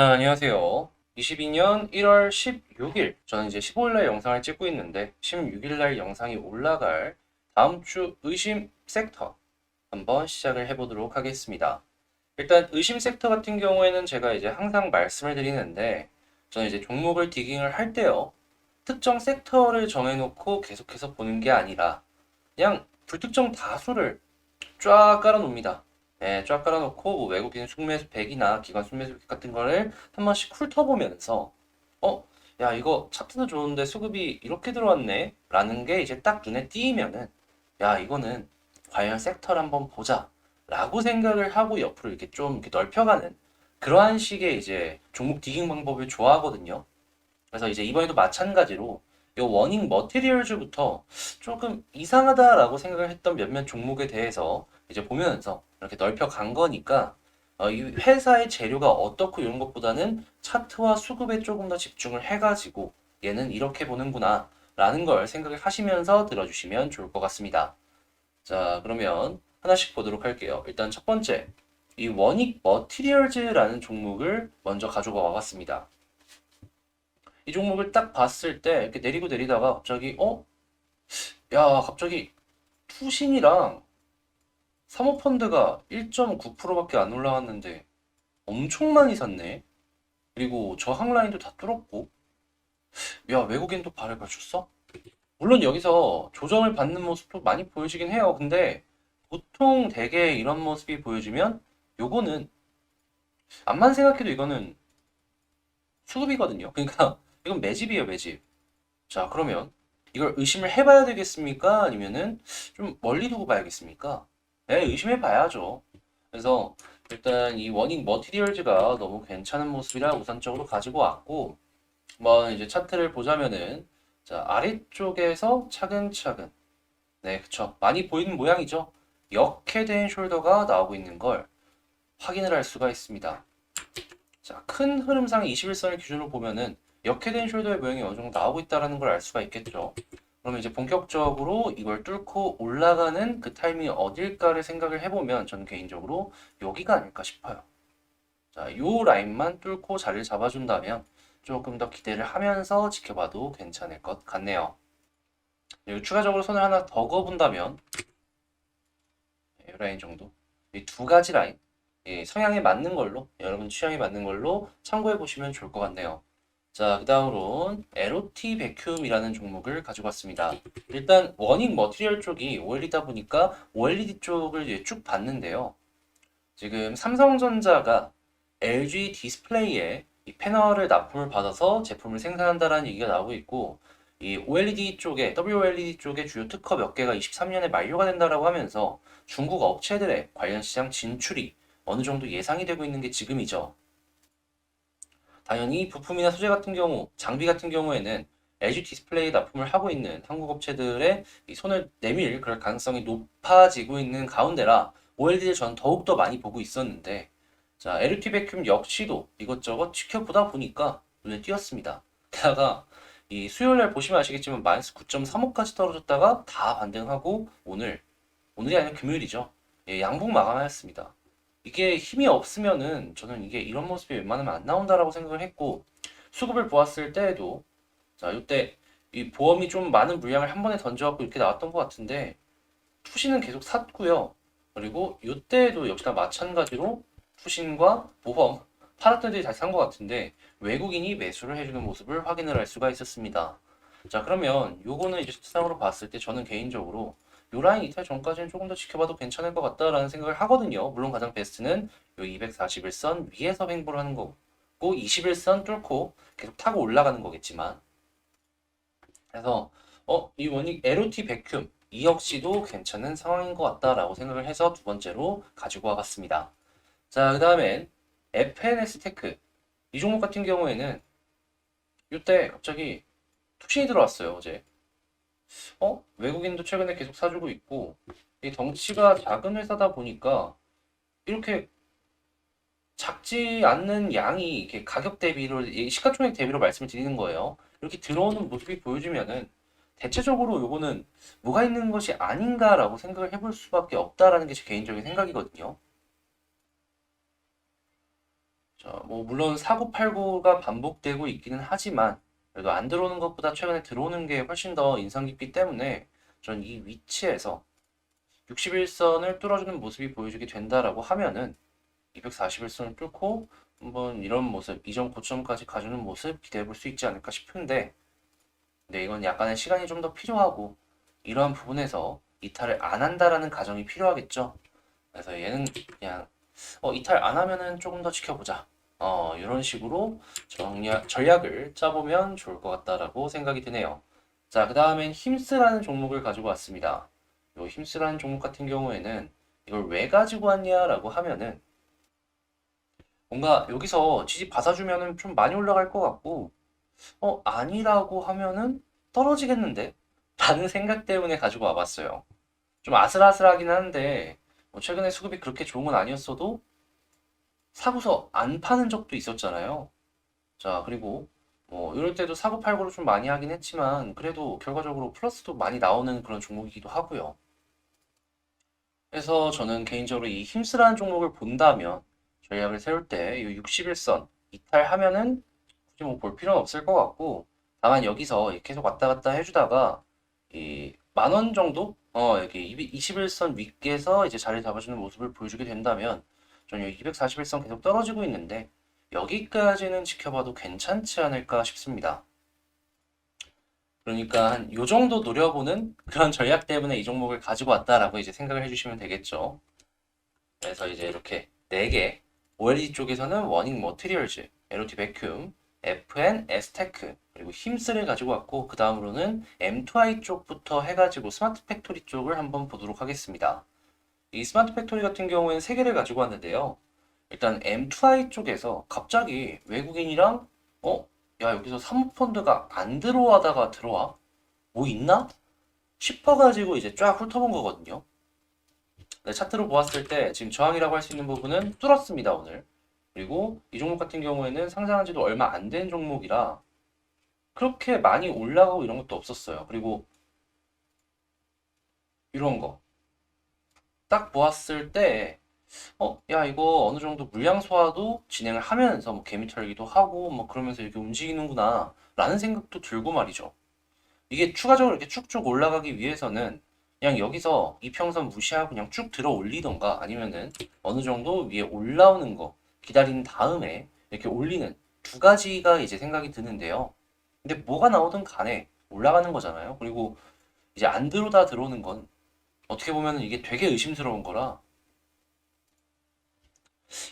안녕하세요. 22년 1월 16일, 저는 이제 15일 날 영상을 찍고 있는데, 16일 날 영상이 올라갈 다음 주 의심 섹터 한번 시작을 해보도록 하겠습니다. 일단 의심 섹터 같은 경우에는 제가 이제 항상 말씀을 드리는데, 저는 이제 종목을 디깅을 할 때요, 특정 섹터를 정해놓고 계속해서 보는 게 아니라, 그냥 불특정 다수를 쫙 깔아놓습니다. 네, 쫙 깔아놓고 뭐 외국인 순매수 100이나 기관 순매수 100 같은 거를 한 번씩 훑어보면서 어, 야 이거 차트도 좋은데 수급이 이렇게 들어왔네 라는 게 이제 딱 눈에 띄면은 야 이거는 과연 섹터를 한번 보자 라고 생각을 하고 옆으로 이렇게 좀 이렇게 넓혀가는 그러한 식의 이제 종목 디깅 방법을 좋아하거든요. 그래서 이제 이번에도 마찬가지로 이 워닝 머티리얼즈부터 조금 이상하다라고 생각을 했던 몇몇 종목에 대해서 이제 보면서 이렇게 넓혀 간 거니까 이 회사의 재료가 어떻고 이런 것보다는 차트와 수급에 조금 더 집중을 해가지고 얘는 이렇게 보는구나 라는 걸 생각을 하시면서 들어주시면 좋을 것 같습니다. 자, 그러면 하나씩 보도록 할게요. 일단 첫 번째, 이 워닉 머티리얼즈라는 종목을 먼저 가져가 와봤습니다. 이 종목을 딱 봤을 때 이렇게 내리고 내리다가 갑자기 야 갑자기 투신이랑 사모펀드가 1.9%밖에 안 올라왔는데 엄청 많이 샀네. 그리고 저항 라인도 다 뚫었고 야 외국인도 발을 맞췄어? 물론 여기서 조정을 받는 모습도 많이 보여지긴 해요. 근데 보통 대개 이런 모습이 보여지면 요거는 암만 생각해도 이거는 수급이거든요. 그러니까 이건 매집이에요, 매집. 자, 그러면 이걸 의심을 해봐야 되겠습니까? 아니면은 좀 멀리 두고 봐야겠습니까? 네, 의심해 봐야죠. 그래서 일단 이 워닝 머티리얼즈가 너무 괜찮은 모습이라 우선적으로 가지고 왔고, 한번 이제 차트를 보자면은, 자, 아래쪽에서 차근차근, 네, 그쵸. 많이 보이는 모양이죠. 역헤드앤 숄더가 나오고 있는 걸 확인을 할 수가 있습니다. 자, 큰 흐름상 21선을 기준으로 보면은 역헤드앤 숄더의 모양이 어느 정도 나오고 있다는 걸 알 수가 있겠죠. 그러면 이제 본격적으로 이걸 뚫고 올라가는 그 타이밍이 어딜까를 생각을 해보면 저는 개인적으로 여기가 아닐까 싶어요. 자, 요 라인만 뚫고 자리를 잡아준다면 조금 더 기대를 하면서 지켜봐도 괜찮을 것 같네요. 그리고 추가적으로 손을 하나 더 그어본다면 이 라인 정도. 이 두 가지 라인 성향에 맞는 걸로 여러분 취향에 맞는 걸로 참고해 보시면 좋을 것 같네요. 자, 그 다음으로 LOT 베큐움이라는 종목을 가지고 왔습니다. 일단 워닝 머티리얼 쪽이 OLED다 보니까 OLED 쪽을 이제 쭉 봤는데요. 지금 삼성전자가 LG 디스플레이에 이 패널을 납품을 받아서 제품을 생산한다라는 얘기가 나오고 있고 이 OLED 쪽에 WOLED 쪽에 주요 특허 몇 개가 23년에 만료가 된다라고 하면서 중국 업체들의 관련 시장 진출이 어느 정도 예상이 되고 있는 게 지금이죠. 당연히 부품이나 소재 같은 경우, 장비 같은 경우에는 LG 디스플레이 납품을 하고 있는 한국 업체들의 이 손을 내밀 그럴 가능성이 높아지고 있는 가운데라 OLED를 전 더욱더 많이 보고 있었는데 자, LT 베큐um 역시도 이것저것 지켜보다 보니까 눈에 띄었습니다. 게다가 이 수요일날 보시면 아시겠지만 마이너스 9.35까지 떨어졌다가 다 반등하고 오늘이 아니라 금요일이죠. 예, 양봉 마감하였습니다. 이게 힘이 없으면은 저는 이게 이런 모습이 웬만하면 안 나온다라고 생각을 했고 수급을 보았을 때에도 자 이때 이 보험이 좀 많은 물량을 한 번에 던져갖고 이렇게 나왔던 것 같은데 투신은 계속 샀고요. 그리고 이때에도 역시나 마찬가지로 투신과 보험 팔았던 애들이 다시 산 것 같은데 외국인이 매수를 해주는 모습을 확인을 할 수가 있었습니다. 자 그러면 요거는 이제 수상으로 봤을 때 저는 개인적으로 요 라인 이탈 전까지는 조금 더 지켜봐도 괜찮을 것 같다라는 생각을 하거든요. 물론 가장 베스트는 요 241선 위에서 횡보를 하는 거고 21선 뚫고 계속 타고 올라가는 거겠지만 그래서 이 원익 LOT 베큐um 이 역시도 괜찮은 상황인 것 같다라고 생각을 해서 두 번째로 가지고 와봤습니다. 자, 그 다음엔 FNS 테크 이 종목 같은 경우에는 이때 갑자기 투신이 들어왔어요, 어제. 외국인도 최근에 계속 사주고 있고 이 덩치가 작은 회사다 보니까 이렇게 작지 않는 양이 이렇게 가격 대비로 이 시가총액 대비로 말씀을 드리는 거예요. 이렇게 들어오는 모습이 보여지면은 대체적으로 요거는 뭐가 있는 것이 아닌가라고 생각을 해볼 수밖에 없다라는 게 제 개인적인 생각이거든요. 자, 뭐 물론 사고팔고가 반복되고 있기는 하지만 그래도 안 들어오는 것보다 최근에 들어오는 게 훨씬 더 인상 깊기 때문에 전 이 위치에서 61선을 뚫어주는 모습이 보여주게 된다라고 하면은 241선을 뚫고 한번 이런 모습, 이전 고점까지 가주는 모습 기대해 볼 수 있지 않을까 싶은데, 근데 이건 약간의 시간이 좀 더 필요하고 이러한 부분에서 이탈을 안 한다라는 가정이 필요하겠죠. 그래서 얘는 그냥 이탈 안 하면은 조금 더 지켜보자. 이런 식으로 전략을 짜보면 좋을 것 같다라고 생각이 드네요. 자, 그 다음엔 힘스라는 종목을 가지고 왔습니다. 이 힘스라는 종목 같은 경우에는 이걸 왜 가지고 왔냐라고 하면은 뭔가 여기서 지지 받아주면은 좀 많이 올라갈 것 같고, 아니라고 하면은 떨어지겠는데? 라는 생각 때문에 가지고 와봤어요. 좀 아슬아슬하긴 한데, 뭐 최근에 수급이 그렇게 좋은 건 아니었어도 사고서 안 파는 적도 있었잖아요. 자, 그리고 뭐 이럴 때도 사고 팔고를 좀 많이 하긴 했지만 그래도 결과적으로 플러스도 많이 나오는 그런 종목이기도 하고요. 그래서 저는 개인적으로 이 힘쓰라는 종목을 본다면 전략을 세울 때 이 61선 이탈하면은 굳이 뭐 볼 필요는 없을 것 같고, 다만 여기서 계속 왔다 갔다 해주다가 이 만 원 정도 여기 21선 윗께서 이제 자리 잡아주는 모습을 보여주게 된다면 저는 여기 241선 계속 떨어지고 있는데 여기까지는 지켜봐도 괜찮지 않을까 싶습니다. 그러니까 한 요 정도 노려보는 그런 전략 때문에 이 종목을 가지고 왔다라고 이제 생각을 해주시면 되겠죠. 그래서 이제 이렇게 4개, OLED 쪽에서는 워닝 머티리얼즈, LOT 베큐um, FN, S테크, 그리고 힘스를 가지고 왔고, 그 다음으로는 M2i 쪽부터 해가지고 스마트 팩토리 쪽을 한번 보도록 하겠습니다. 이 스마트 팩토리 같은 경우에는 3개를 가지고 왔는데요. 일단 M2i 쪽에서 갑자기 외국인이랑, 야, 여기서 사모펀드가 안 들어와다가 들어와? 뭐 있나? 싶어가지고 이제 쫙 훑어본 거거든요. 네, 차트로 보았을 때 지금 저항이라고 할 수 있는 부분은 뚫었습니다, 오늘. 그리고 이 종목 같은 경우에는 상장한 지도 얼마 안 된 종목이라 그렇게 많이 올라가고 이런 것도 없었어요. 그리고 이런 거. 딱 보았을 때, 야, 이거 어느 정도 물량 소화도 진행을 하면서 뭐 개미 털기도 하고 뭐 그러면서 이렇게 움직이는구나 라는 생각도 들고 말이죠. 이게 추가적으로 이렇게 쭉쭉 올라가기 위해서는 그냥 여기서 이평선 무시하고 그냥 쭉 들어 올리던가 아니면은 어느 정도 위에 올라오는 거 기다린 다음에 이렇게 올리는 두 가지가 이제 생각이 드는데요. 근데 뭐가 나오든 간에 올라가는 거잖아요. 그리고 이제 안 들어오다 들어오는 건 어떻게 보면 이게 되게 의심스러운 거라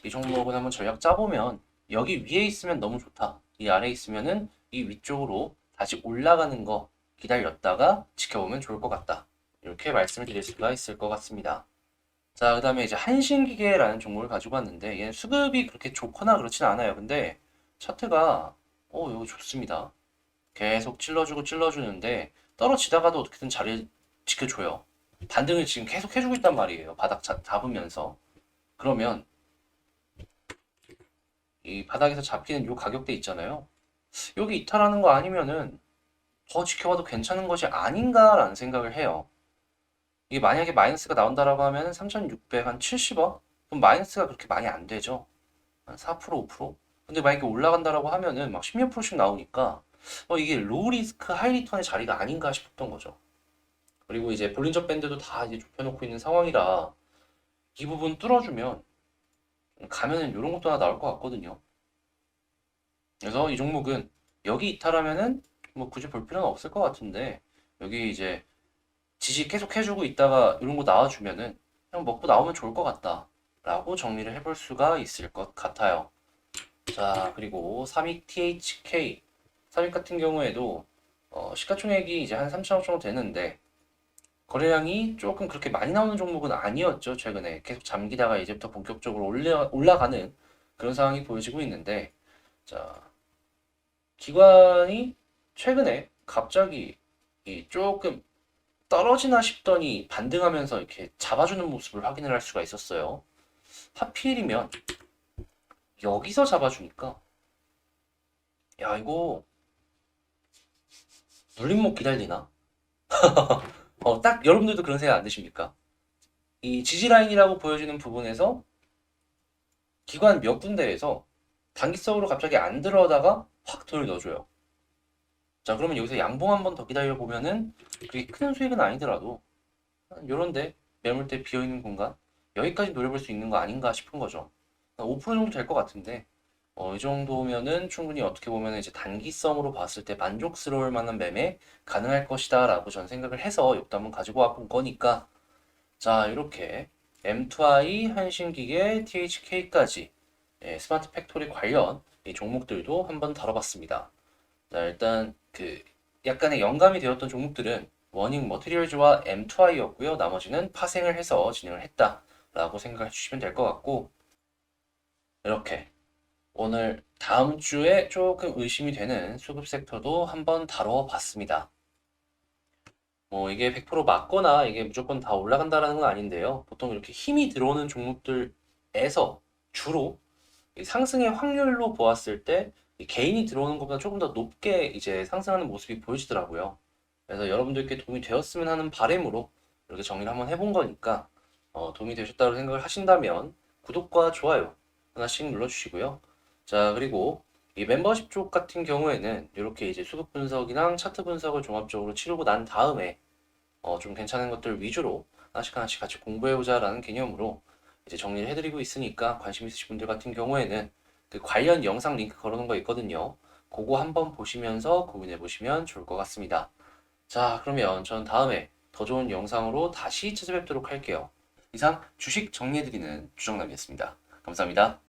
이 종목은 한번 전략 짜보면 여기 위에 있으면 너무 좋다. 이 아래에 있으면은 이 위쪽으로 다시 올라가는 거 기다렸다가 지켜보면 좋을 것 같다. 이렇게 말씀을 드릴 수가 있을 것 같습니다. 자, 그 다음에 이제 한신기계라는 종목을 가지고 왔는데 얘는 수급이 그렇게 좋거나 그렇진 않아요. 근데 차트가 이거 좋습니다. 계속 찔러주고 찔러주는데 떨어지다가도 어떻게든 자리 지켜줘요. 반등을 지금 계속 해주고 있단 말이에요. 바닥 잡으면서. 그러면 이 바닥에서 잡히는 요 가격대 있잖아요. 여기 이탈하는 거 아니면은 더 지켜봐도 괜찮은 것이 아닌가라는 생각을 해요. 이게 만약에 마이너스가 나온다라고 하면 3,600, 한 70원? 그럼 마이너스가 그렇게 많이 안 되죠. 한 4%, 5%? 근데 만약에 올라간다라고 하면은 막 10몇 프로씩 나오니까 이게 로우 리스크 하이 리턴의 자리가 아닌가 싶었던 거죠. 그리고 이제 볼린저 밴드도 다 이제 좁혀놓고 있는 상황이라 이 부분 뚫어주면 가면은 이런 것도 하나 나올 것 같거든요. 그래서 이 종목은 여기 이탈하면은 뭐 굳이 볼 필요는 없을 것 같은데 여기 이제 지지 계속 해주고 있다가 이런 거 나와주면은 그냥 먹고 나오면 좋을 것 같다 라고 정리를 해볼 수가 있을 것 같아요. 자, 그리고 삼익 THK 삼익 같은 경우에도 시가총액이 이제 한 3천억 정도 되는데 거래량이 조금 그렇게 많이 나오는 종목은 아니었죠. 최근에 계속 잠기다가 이제부터 본격적으로 올라가는 그런 상황이 보여지고 있는데, 자, 기관이 최근에 갑자기 이 조금 떨어지나 싶더니 반등하면서 이렇게 잡아주는 모습을 확인을 할 수가 있었어요. 하필이면 여기서 잡아주니까 야, 이거 눌림목 기다리나? 딱 여러분들도 그런 생각 안 드십니까? 이 지지라인이라고 보여지는 부분에서 기관 몇 군데에서 단기성으로 갑자기 안 들어가다가 확 돈을 넣어줘요. 자, 그러면 여기서 양봉 한 번 더 기다려 보면은 그게 큰 수익은 아니더라도 요런데 매물대 비어있는 공간 여기까지 노려볼 수 있는 거 아닌가 싶은 거죠. 5% 정도 될 것 같은데 이 정도면은 충분히 어떻게 보면 이제 단기성으로 봤을 때 만족스러울 만한 매매 가능할 것이다 라고 전 생각을 해서 이것도 한번 가지고 와본 거니까 자 이렇게 M2I, 한신기계, THK까지 스마트 팩토리 관련 이 종목들도 한번 다뤄봤습니다. 자 일단 그 약간의 영감이 되었던 종목들은 워닝 머티리얼즈와 M2I였고요. 나머지는 파생을 해서 진행을 했다라고 생각해 주시면 될 것 같고 이렇게 오늘 다음 주에 조금 의심이 되는 수급 섹터도 한번 다뤄봤습니다. 뭐 이게 100% 맞거나 이게 무조건 다 올라간다라는 건 아닌데요. 보통 이렇게 힘이 들어오는 종목들에서 주로 이 상승의 확률로 보았을 때 이 개인이 들어오는 것보다 조금 더 높게 이제 상승하는 모습이 보여지더라고요. 그래서 여러분들께 도움이 되었으면 하는 바람으로 이렇게 정리를 한번 해본 거니까 도움이 되셨다고 생각을 하신다면 구독과 좋아요 하나씩 눌러주시고요. 자, 그리고 이 멤버십 쪽 같은 경우에는 이렇게 이제 수급 분석이랑 차트 분석을 종합적으로 치르고 난 다음에 좀 괜찮은 것들 위주로 하나씩 하나씩 같이 공부해보자라는 개념으로 이제 정리를 해드리고 있으니까 관심 있으신 분들 같은 경우에는 그 관련 영상 링크 걸어놓은 거 있거든요. 그거 한번 보시면서 고민해 보시면 좋을 것 같습니다. 자, 그러면 전 다음에 더 좋은 영상으로 다시 찾아뵙도록 할게요. 이상 주식 정리해드리는 주정남이었습니다. 감사합니다.